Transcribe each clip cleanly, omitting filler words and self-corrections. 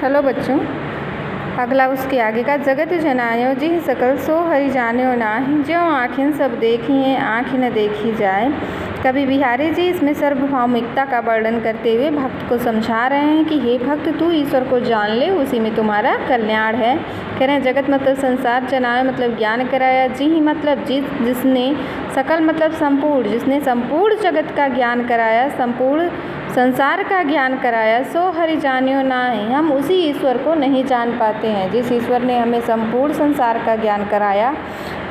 Hello बच्चों, अगला उसके आगे का जगत जनायो जी सकल सो हरि जान्यो नाही, ज्यों आँखें सब देखिए आँख न देखी जाए। कवि बिहारी जी इसमें सार्वभौमिकता का वर्णन करते हुए भक्त को समझा रहे हैं कि हे भक्त, तू ईश्वर को जान ले, उसी में तुम्हारा कल्याण है। कह रहे हैं जगत मतलब संसार, जनाया मतलब ज्ञान कराया, जी ही मतलब जिसने, सकल मतलब संपूर्ण, जिसने संपूर्ण जगत का ज्ञान कराया, संपूर्ण संसार का ज्ञान कराया, सो हरि जान्यो नाहि, हम उसी ईश्वर को नहीं जान पाते हैं। जिस ईश्वर ने हमें संपूर्ण संसार का ज्ञान कराया,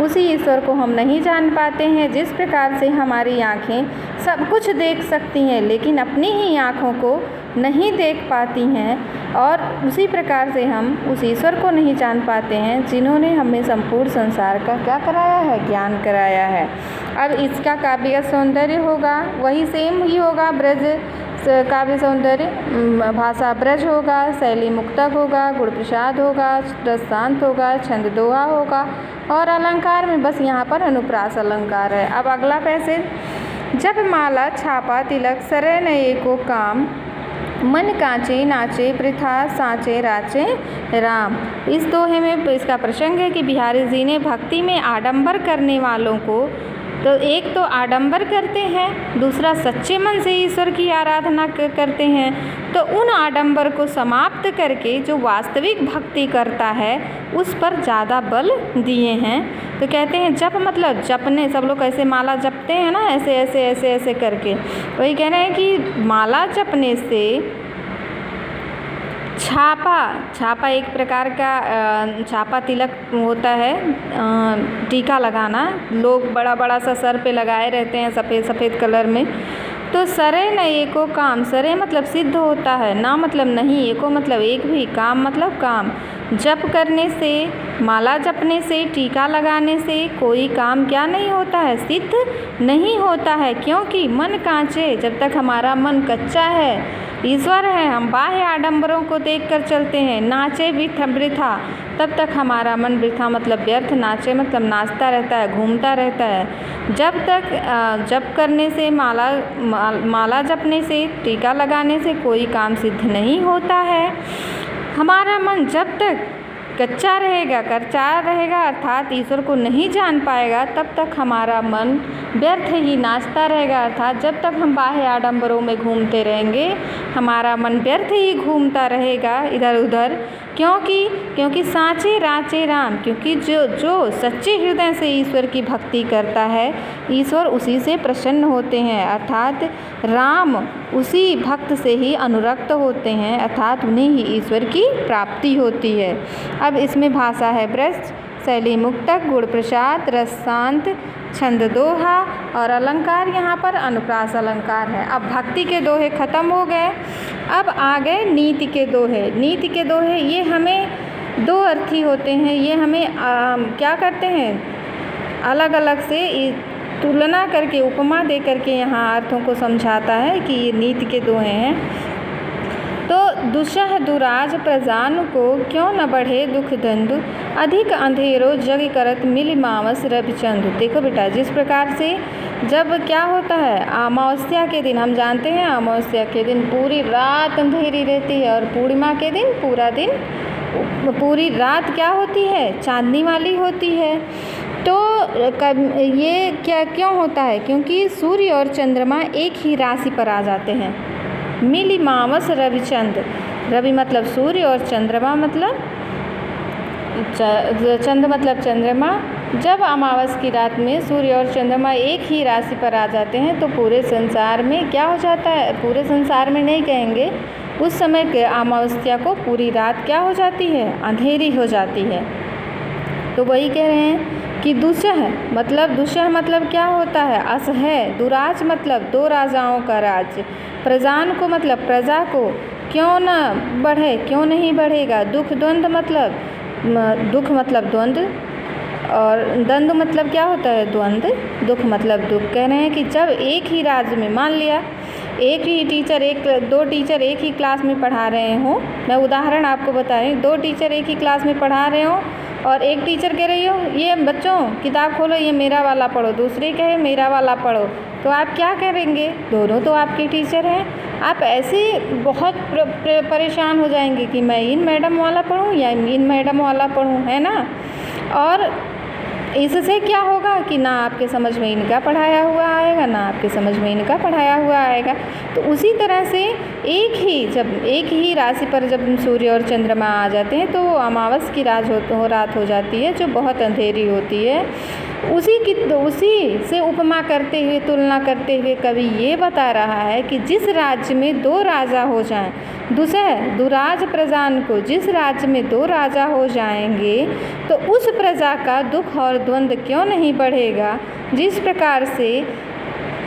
उसी ईश्वर को हम नहीं जान पाते हैं। जिस प्रकार से हमारी आँखें सब कुछ देख सकती हैं लेकिन अपनी ही आँखों को नहीं देख पाती हैं, और उसी प्रकार से हम उस ईश्वर को नहीं जान पाते हैं जिन्होंने हमें संपूर्ण संसार का क्या कराया है, ज्ञान कराया है। अब इसका काव्य सौंदर्य होगा वही सेम ही होगा, ब्रज काव्य सौंदर्य, भाषा ब्रज होगा, शैली मुक्तक होगा, गुण प्रसाद होगा, रस शांत होगा, छंद दोहा होगा, और अलंकार में बस यहाँ पर अनुप्रास अलंकार है। अब अगला पैसेज, जब माला छापा तिलक सरे नये को काम, मन कांचे नाचे प्रथा साँचे राचे राम। इस दोहे में इसका प्रसंग है कि बिहारी जी ने भक्ति में आडंबर करने वालों को, तो एक तो आडंबर करते हैं, दूसरा सच्चे मन से ईश्वर की आराधना करते हैं, तो उन आडंबर को समाप्त करके जो वास्तविक भक्ति करता है उस पर ज़्यादा बल दिए हैं। तो कहते हैं जप मतलब जपने, सब लोग ऐसे माला जपते हैं ना, ऐसे ऐसे ऐसे ऐसे करके, वही कह रहे हैं कि माला जपने से छापा एक प्रकार का छापा तिलक होता है, टीका लगाना, लोग बड़ा बड़ा सा सर पे लगाए रहते हैं सफ़ेद सफ़ेद कलर में। तो सरे न एको काम, सरे मतलब सिद्ध होता है, ना मतलब नहीं, एको मतलब एक भी, काम मतलब काम। जप करने से, माला जपने से, टीका लगाने से कोई काम क्या नहीं होता है, सिद्ध नहीं होता है, क्योंकि मन कांचे, जब तक हमारा मन कच्चा है, ईश्वर है, हम बाह्य आडंबरों को देखकर चलते हैं, नाचे वृथा, तब तक हमारा मन वृथा मतलब व्यर्थ, नाचे मतलब नाचता रहता है, घूमता रहता है। जब तक जप करने से, माला जपने से, टीका लगाने से कोई काम सिद्ध नहीं होता है। हमारा मन जब तक कच्चा रहेगा अर्थात ईश्वर को नहीं जान पाएगा, तब तक हमारा मन व्यर्थ ही नाचता रहेगा, अर्थात जब तक हम बाह्य आडंबरों में घूमते रहेंगे हमारा मन व्यर्थ ही घूमता रहेगा इधर उधर। क्योंकि साँचे राचे राम, क्योंकि जो सच्चे हृदय से ईश्वर की भक्ति करता है, ईश्वर उसी से प्रसन्न होते हैं, अर्थात राम उसी भक्त से ही अनुरक्त होते हैं, अर्थात उन्हें ही ईश्वर की प्राप्ति होती है। अब इसमें भाषा है ब्रज, शैली मुक्तक, गुण प्रसाद, रस शांत, छंद दोहा, और अलंकार यहाँ पर अनुप्रास अलंकार है। अब भक्ति के दोहे खत्म हो गए, अब आ गए नीति के दोहे। नीति के दोहे ये हमें दो अर्थी होते हैं, ये हमें क्या करते हैं, अलग अलग से तुलना करके, उपमा दे करके यहाँ अर्थों को समझाता है कि ये नीति के दोहे हैं। तो दुष्ह दुराज प्रजान को क्यों न बढ़े दुख दंड, अधिक अंधेरो जग करत मिल मावस रविचंद। देखो बेटा, जिस प्रकार से जब क्या होता है, अमावस्या के दिन, हम जानते हैं अमावस्या के दिन पूरी रात अंधेरी रहती है, और पूर्णिमा के दिन पूरा दिन, पूरी रात क्या होती है, चांदनी वाली होती है। तो ये क्या क्यों होता है, क्योंकि सूर्य और चंद्रमा एक ही राशि पर आ जाते हैं। मिली मावस रविचंद, रवि मतलब सूर्य और चंद्रमा मतलब चंद्र मतलब चंद्रमा। जब अमावस की रात में सूर्य और चंद्रमा एक ही राशि पर आ जाते हैं तो पूरे संसार में क्या हो जाता है, पूरे संसार में नहीं कहेंगे, उस समय के अमावस्या को पूरी रात क्या हो जाती है, अंधेरी हो जाती है। तो वही कह रहे हैं कि दुष्ह मतलब क्या होता है, असह्य, दुराज मतलब दो राजाओं का राज, प्रजान को मतलब प्रजा को, क्यों न बढ़े, क्यों नहीं बढ़ेगा, दुख द्वंद मतलब दुख मतलब द्वंद्व, और द्वंद्व मतलब क्या होता है, द्वंद, दुख मतलब दुख। कह रहे हैं कि जब एक ही राज्य में, मान लिया एक ही टीचर, दो टीचर एक ही क्लास में पढ़ा रहे हों, मैं उदाहरण आपको बता रही हूँ, दो टीचर एक ही क्लास में पढ़ा रहे हों, और एक टीचर कह रही हो ये बच्चों किताब खोलो, ये मेरा वाला पढ़ो, दूसरी कहे मेरा वाला पढ़ो, तो आप क्या करेंगे? दोनों तो आपके टीचर हैं। आप ऐसे बहुत परेशान हो जाएंगे कि मैं इन मैडम वाला पढ़ूं या इन मैडम वाला पढ़ूं, है ना। और इससे क्या होगा कि ना आपके समझ में इनका पढ़ाया हुआ आएगा, ना आपके समझ में इनका पढ़ाया हुआ आएगा। तो उसी तरह से एक ही राशि पर जब सूर्य और चंद्रमा आ जाते हैं तो अमावस की रात हो जाती है, जो बहुत अंधेरी होती है। उसी से उपमा करते हुए, तुलना करते हुए कवि ये बता रहा है कि जिस राज्य में 2 राजा हो जाएं, दुराज प्रजान को जिस राज्य में 2 राजा हो जाएंगे तो उस प्रजा का दुख और द्वंद्व क्यों नहीं बढ़ेगा। जिस प्रकार से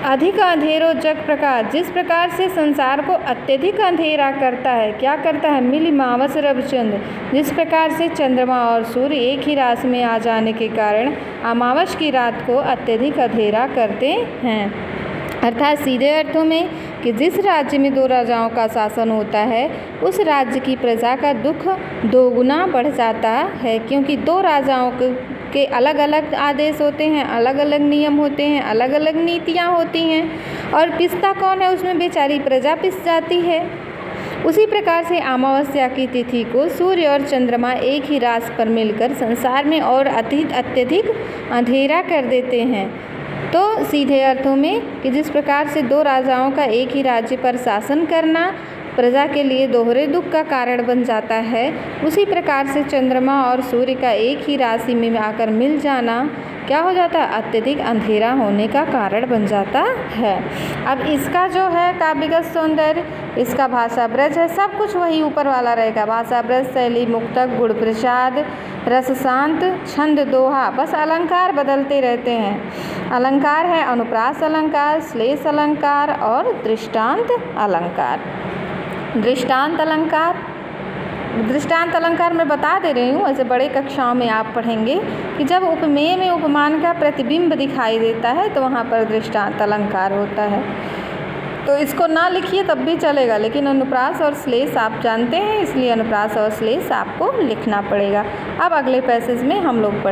अधिक अंधेरो जग प्रकाश, जिस प्रकार से संसार को अत्यधिक अंधेरा करता है, क्या करता है? मिली मावस रविचंद्र, जिस प्रकार से चंद्रमा और सूर्य एक ही राशि में आ जाने के कारण अमावस की रात को अत्यधिक अंधेरा करते हैं। अर्थात सीधे अर्थों में कि जिस राज्य में 2 राजाओं का शासन होता है उस राज्य की प्रजा का दुख 2 गुना बढ़ जाता है, क्योंकि 2 राजाओं के अलग अलग आदेश होते हैं, अलग अलग नियम होते हैं, अलग अलग नीतियाँ होती हैं, और पिसता कौन है? उसमें बेचारी प्रजा पिस जाती है। उसी प्रकार से अमावस्या की तिथि को सूर्य और चंद्रमा एक ही राशि पर मिलकर संसार में और अत्यधिक अंधेरा कर देते हैं। तो सीधे अर्थों में कि जिस प्रकार से 2 राजाओं का एक ही राज्य पर शासन करना प्रजा के लिए दोहरे दुख का कारण बन जाता है, उसी प्रकार से चंद्रमा और सूर्य का एक ही राशि में आकर मिल जाना क्या हो जाता है? अत्यधिक अंधेरा होने का कारण बन जाता है। अब इसका जो है काव्यगत सौंदर्य, इसका भाषा ब्रज है, सब कुछ वही ऊपर वाला रहेगा। भाषा ब्रज, शैली मुक्तक, गुण प्रसाद, रस शांत, छंद दोहा, बस अलंकार बदलते रहते हैं। अलंकार है अनुप्रास अलंकार, श्लेष अलंकार और दृष्टांत अलंकार। दृष्टांत अलंकार मैं बता दे रही हूँ, ऐसे बड़े कक्षाओं में आप पढ़ेंगे कि जब उपमेय में उपमान का प्रतिबिंब दिखाई देता है तो वहाँ पर दृष्टांत अलंकार होता है। तो इसको ना लिखिए तब भी चलेगा, लेकिन अनुप्रास और श्लेष आप जानते हैं, इसलिए अनुप्रास और श्लेष आपको लिखना पड़ेगा। अब अगले पैसेज में हम लोग